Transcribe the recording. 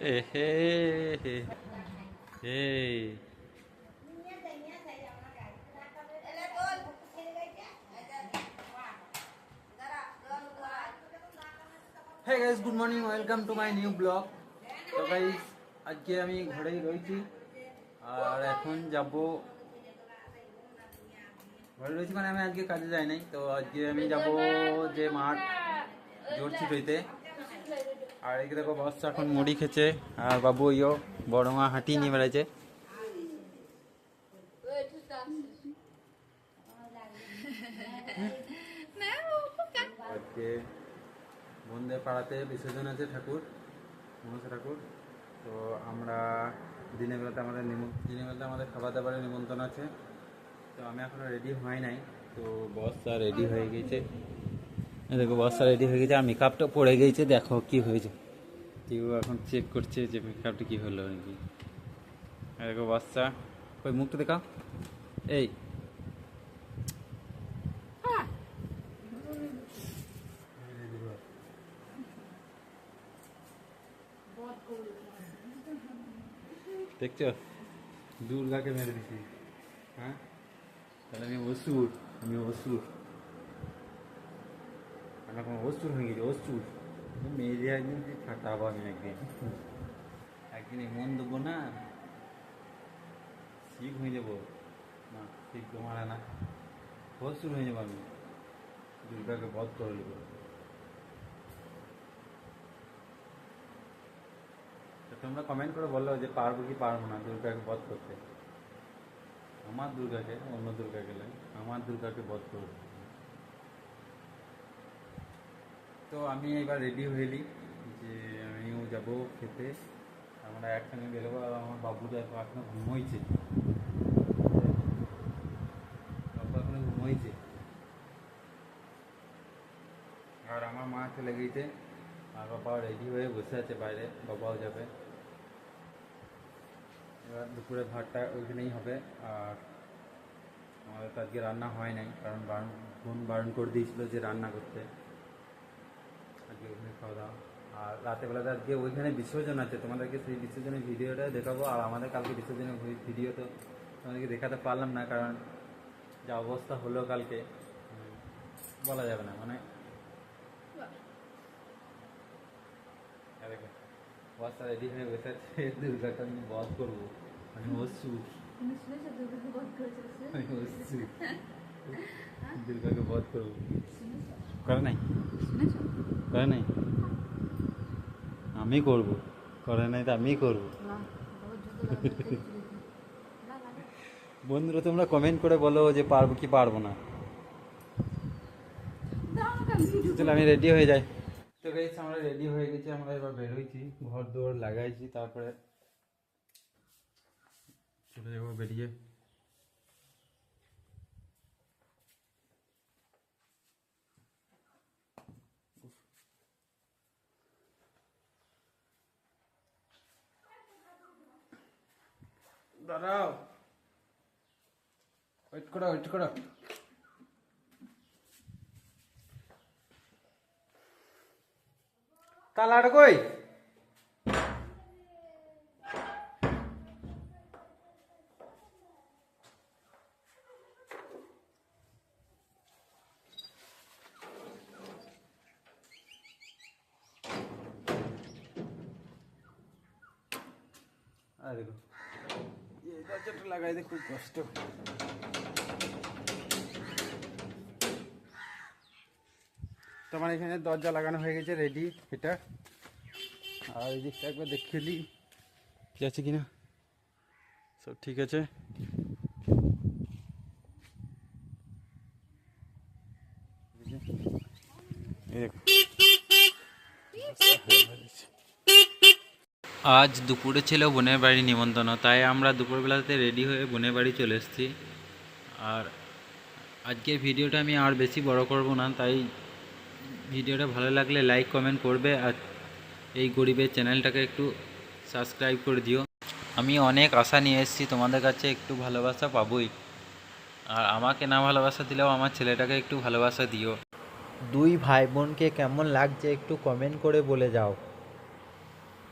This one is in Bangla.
এ হে হে এই hey guys, good morning, welcome to my new blog. তো গাইস, আজকে আমি ঘরেই রয়েছি আর এখন যাব ঘরে রয়েছি মানে আমি আজকে কাজে যাই নাই। তো আজকে আমি যাব যে মাঠ জোরছিটইতে। আর এদিকে দেখো বাচ্চা এখন মুড়ি খেছে আর বাবু ইয়ো বড় মা হাঁটি নিয়ে বেড়াইছে। আজকে বন্ধের পাড়াতে বিসর্জন আছে ঠাকুর, মনসা ঠাকুর। তো আমরা দিনের বেলাতে আমাদের খাবার দাবারের নিমন্ত্রণ আছে। তো আমি এখনো রেডি হয় নাই, তো বস্তা রেডি হয়ে গেছে। দেখো বস্তা রেডি হয়ে গেছে আর মেকআপটা পড়ে গেছে, দেখো কি হয়েছে। কেউ এখন চেক করছে যে মেকআপটা কি হলো নাকি। দেখো বস্তা, ওই মুখটা দেখাও। এই দেখছো, দুর্গাকে মেরে দিছি। হ্যাঁ, তাহলে আমি অসুর আমি এখন অসুর হয়ে গেছি, অসুর। মেরে একদিন ফাটাবো আমি, একদিন এমন দেবো না, ঠিক হয়ে যাবো। না, ঠিক তোমার না, অসুর হয়ে যাবো আমি, দুর্গাকে বধ করে নেবো। তোমরা কমেন্ট করে বললো যে পারবো কি পারবো না দুর্গাকে বধ করতে। আমার দুর্গাকে, অন্য দুর্গা গেলে আমার দুর্গাকে বধ করবো। তো আমি এবার রেডি হইলি যে আমিও যাবো খেতে, আমরা একসঙ্গে বেরোবো। আর আমার বাবুটা এখনো ঘুমোইছে, আর আমার মা চলে গিয়েছে আর বাবা রেডি হয়ে বসে আছে বাইরে, বাবাও যাবে। এবার দুপুরে ভাতটা ওইখানেই হবে। আর আমাদের তো আজকে রান্না হয় নাই, কারণ বোন বারণ করে দিয়েছিল যে রান্না করতে। আজকে ওইখানে খাওয়া দাওয়া। আর রাতেবেলাতে আজকে ওইখানে বিসর্জন আছে, তোমাদেরকে সেই বিসর্জনের ভিডিওটা দেখাবো। আর আমাদের কালকে বিসর্জনের ভিডিও তো তোমাদেরকে দেখাতে পারলাম না, কারণ যা অবস্থা হলো কালকে বলা যাবে না। মানে বস্তা রেডি হয়ে বসে আছে, দুর্গাকে আমি বধ করবো। আমি অসুর, দুর্গাকে বধ করবো। করে নাই, করে নাই, আমি করবো। করে নাই তো আমি করবো। বন্ধুরা তোমরা কমেন্ট করে বলো যে পারবো কি পারবো না। চলো আমি রেডি হয়ে যাই। তো গাইস, আমরা রেডি হয়ে গেছি, আমরা এবার বেরোইছি, ঘর দৌড় লাগাইছি, তারপরে চলে যাবো বেরিয়ে। দাঁড়াও, ওয়েট করো। তালাটা কই? আর দেখো এই দরজাটা লাগাইতে খুব কষ্ট। তোমার এখানে দরজা লাগানো হয়ে গেছে, রেডি এটা। আর এই দিকটা একবার দেখে নিই ঠিক আছে কিনা, সব ঠিক আছে। আজ দুপুরে ছিল বোনের বাড়ি নিমন্ত্রণ, তাই আমরা দুপুরবেলাতে রেডি হয়ে বোনের বাড়ি চলে এসেছি। আর আজকের ভিডিওটা আমি আর বেশি বড় করব না, তাই ভিডিওটা ভালো লাগলে লাইক কমেন্ট করবে। আর এই গরিবের চ্যানেলটাকে একটু সাবস্ক্রাইব করে দিও। আমি অনেক আশা নিয়ে এসেছি, তোমাদের কাছে একটু ভালোবাসা পাবোই। আর আমাকে না ভালোবাসা দিলেও আমার ছেলেটাকে একটু ভালোবাসা দিও। দুই ভাই বোনকে কেমন লাগছে একটু কমেন্ট করে বলে যাও।